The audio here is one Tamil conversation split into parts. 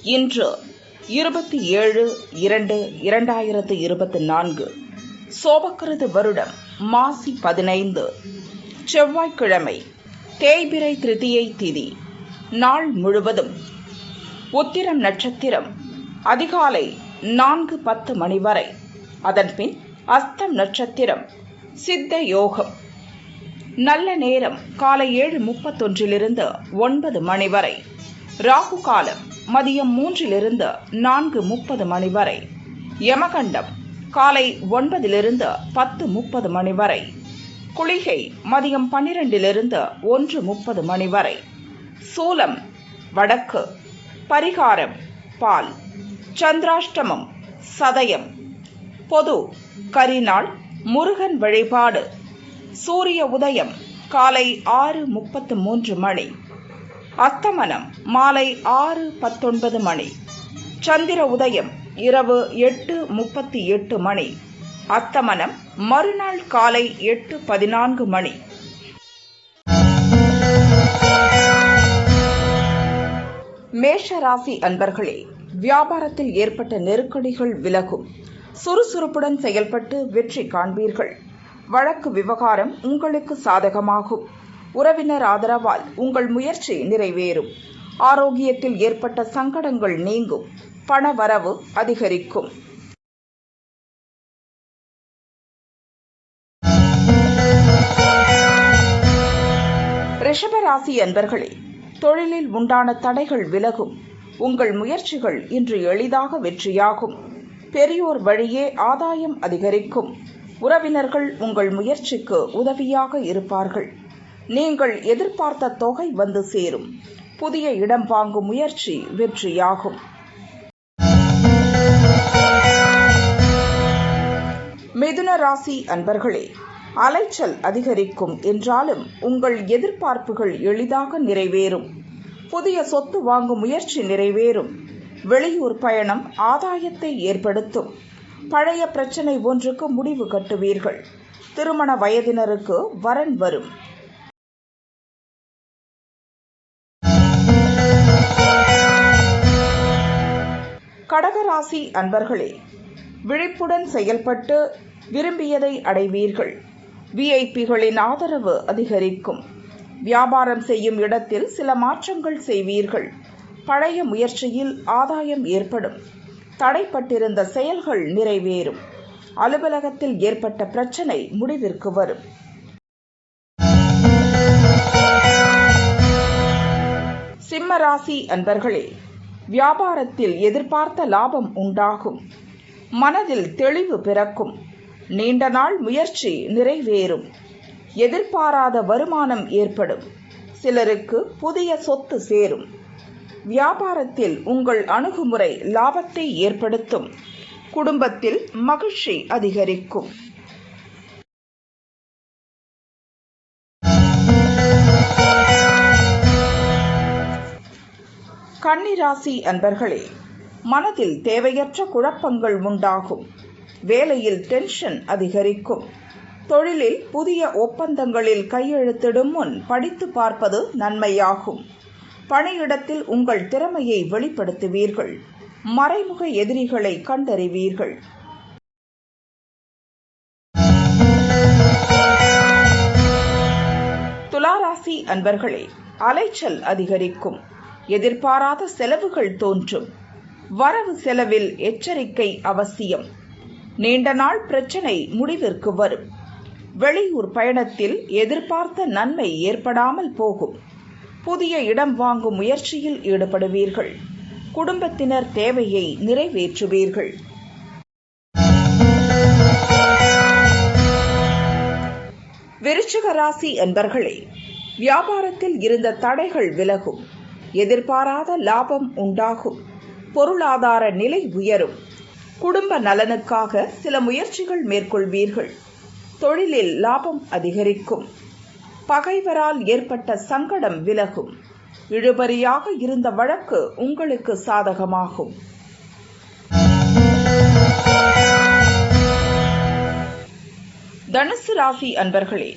இன்று 27/2/2024 சோபக்கிருது வருடம் மாசி 15 செவ்வாய்க்கிழமை, தேய்பிறை திருதியை திதி. நாள் முழுவதும் உத்திரம் நட்சத்திரம் அதிகாலை 4:10 மணி வரை, அதன்பின் அஸ்தம் நட்சத்திரம், சித்த யோகம். நல்ல நேரம் காலை 7:31 9 மணி வரை. ராகு காலம் மதியம் 3 4:30 மணி வரை. யமகண்டம் காலை 9 10:30 மணி வரை. குளிகை மதியம் 12 1:30 மணி வரை. சூலம் வடக்கு. பரிகாரம் பால். சந்திராஷ்டமம் சதயம். பொது கரிநாள், முருகன் வழிபாடு. சூரிய உதயம் காலை 6:33 மணி. அஸ்தமனம் மாலை 6:19 மணி. சந்திர உதயம் இரவு 8:38 மணி. அஸ்தமனம் மறுநாள் காலை 8:14 மணி. மேஷ ராசி அன்பர்களே, வியாபாரத்தில் ஏற்பட்ட நெருக்கடிகள் விலகும். சுறுசுறுப்புடன் செயல்பட்டு வெற்றி காண்பீர்கள். வழக்கு விவகாரம் உங்களுக்கு சாதகமாகும். உறவினர் ஆதரவால் உங்கள் முயற்சி நிறைவேறும். ஆரோக்கியத்தில் ஏற்பட்ட சங்கடங்கள் நீங்கும். பண வரவு அதிகரிக்கும். ரிஷபராசி அன்பர்களே, தொழிலில் உண்டான தடைகள் விலகும். உங்கள் முயற்சிகள் இன்று எளிதாக வெற்றியாகும். பெரியோர் வழியே ஆதாயம் அதிகரிக்கும். உறவினர்கள் உங்கள் முயற்சிக்கு உதவியாக இருப்பார்கள். நீங்கள் எதிர்பார்த்த தொகை வந்து சேரும். புதிய இடம் வாங்கும் முயற்சி வெற்றியாகும். மிதுன ராசி அன்பர்களே, அலைச்சல் அதிகரிக்கும் என்றாலும் உங்கள் எதிர்பார்ப்புகள் எளிதாக நிறைவேறும். புதிய சொத்து வாங்கும் முயற்சி நிறைவேறும். வெளியூர் பயணம் ஆதாயத்தை ஏற்படுத்தும். பழைய பிரச்சனை ஒன்றுக்கு முடிவு கட்டுவீர்கள். திருமண வயதினருக்கு வரன் வரும். கடகராசி அன்பர்களே, விழிப்புடன் செயல்பட்டு விரும்பியதை அடைவீர்கள். விஐபிகளின் ஆதரவு அதிகரிக்கும். வியாபாரம் செய்யும் இடத்தில் சில மாற்றங்கள் செய்வீர்கள். பழைய முயற்சியில் ஆதாயம் ஏற்படும். தடைப்பட்டிருந்த செயல்கள் நிறைவேறும். அலுவலகத்தில் ஏற்பட்ட பிரச்சனை முடிவிற்கு வரும். சிம்ம ராசி அன்பர்களே, வியாபாரத்தில் எதிர்பார்த்த லாபம் உண்டாகும். மனதில் தெளிவு பிறக்கும். நீண்ட நாள் முயற்சி நிறைவேறும். எதிர்பாராத வருமானம் ஏற்படும். சிலருக்கு புதிய சொத்து சேரும். வியாபாரத்தில் உங்கள் அணுகுமுறை லாபத்தை ஏற்படுத்தும். குடும்பத்தில் மகிழ்ச்சி அதிகரிக்கும். கன்னிராசி அன்பர்களே, மனதில் தேவையற்ற குழப்பங்கள் உண்டாகும். வேலையில் டென்ஷன் அதிகரிக்கும். தொழிலில் புதிய ஒப்பந்தங்களில் கையெழுத்திடும் முன் படித்து பார்ப்பது நன்மையாகும். பணியிடத்தில் உங்கள் திறமையை வெளிப்படுத்துவீர்கள். மறைமுக எதிரிகளை கண்டறிவீர்கள். துளாராசி அன்பர்களே, அலைச்சல் அதிகரிக்கும். எதிர்பாராத செலவுகள் தோன்றும். வரவு செலவில் எச்சரிக்கை அவசியம். நீண்ட நாள் பிரச்சனை முடிவிற்கு வரும். வெளியூர் பயணத்தில் எதிர்பார்த்த நன்மை ஏற்படாமல் போகும். புதிய இடம் வாங்கும் முயற்சியில் ஈடுபடுவீர்கள். குடும்பத்தினர் தேவையை நிறைவேற்றுவீர்கள். விருச்சிக ராசி அன்பர்களே, வியாபாரத்தில் இருந்த தடைகள் விலகும். எதிர்பாராத லாபம் உண்டாகும். பொருளாதார நிலை உயரும். குடும்ப நலனுக்காக சில முயற்சிகள் மேற்கொள்வீர்கள். தொழிலில் லாபம் அதிகரிக்கும். பகைவரால் ஏற்பட்ட சங்கடம் விலகும். இழுபறியாக இருந்த வழக்கு உங்களுக்கு சாதகமாகும். தனுசு ராசி அன்பர்களே,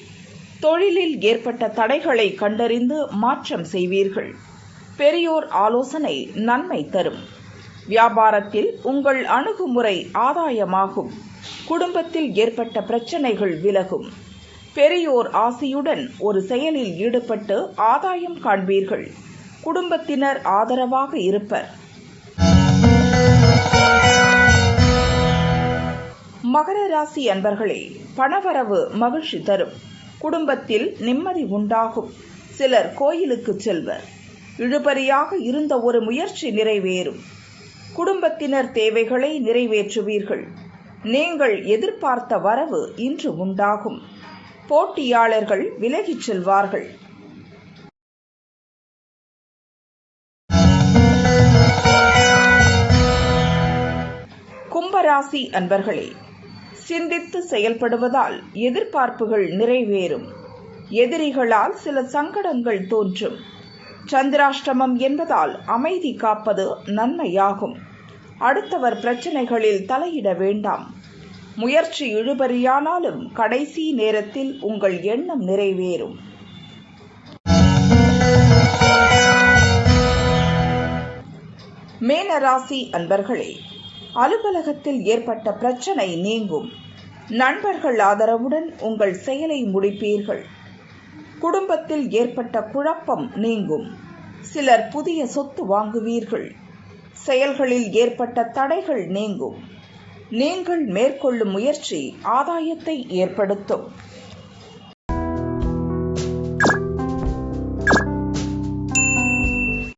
தொழிலில் ஏற்பட்ட தடைகளை கண்டறிந்து மாற்றம் செய்வீர்கள். பெரியோர் ஆலோசனை நன்மை தரும். வியாபாரத்தில் உங்கள் அணுகுமுறை ஆதாயமாகும். குடும்பத்தில் ஏற்பட்ட பிரச்சனைகள் விலகும். பெரியோர் ஆசியுடன் ஒரு செயலில் ஈடுபட்டு ஆதாயம் காண்பீர்கள். குடும்பத்தினர் ஆதரவாக இருப்பர். மகர ராசி அன்பர்களே, பணவரவு மகிழ்ச்சி தரும். குடும்பத்தில் நிம்மதி உண்டாகும். சிலர் கோயிலுக்கு செல்வர். இழுபறியாக இருந்த ஒரு முயற்சி நிறைவேறும். குடும்பத்தினர் தேவைகளை நிறைவேற்றுவீர்கள். நீங்கள் எதிர்பார்த்த வரவு இன்று உண்டாகும். போட்டியாளர்கள் விலகிச் செல்வார்கள். கும்பராசி அன்பர்களே, சிந்தித்து செயல்படுவதால் எதிர்பார்ப்புகள் நிறைவேறும். எதிரிகளால் சில சங்கடங்கள் தோன்றும். சந்திராஷ்டமம் என்பதால் அமைதி காப்பது நன்மையாகும். அடுத்தவர் பிரச்சனைகளில் தலையிட வேண்டாம். முயற்சி இழுபறியானாலும் கடைசி நேரத்தில் உங்கள் எண்ணம் நிறைவேறும். மீனராசி அன்பர்களே, அலுவலகத்தில் ஏற்பட்ட பிரச்சனை நீங்கும். நண்பர்கள் ஆதரவுடன் உங்கள் செயலை முடிப்பீர்கள். குடும்பத்தில் ஏற்பட்ட குழப்பம் நீங்கும். சிலர் புதிய சொத்து வாங்குவீர்கள். செயல்களில் ஏற்பட்ட தடைகள் நீங்கும். நீங்கள் மேற்கொள்ளும் முயற்சி ஆதாயத்தை ஏற்படுத்தும்.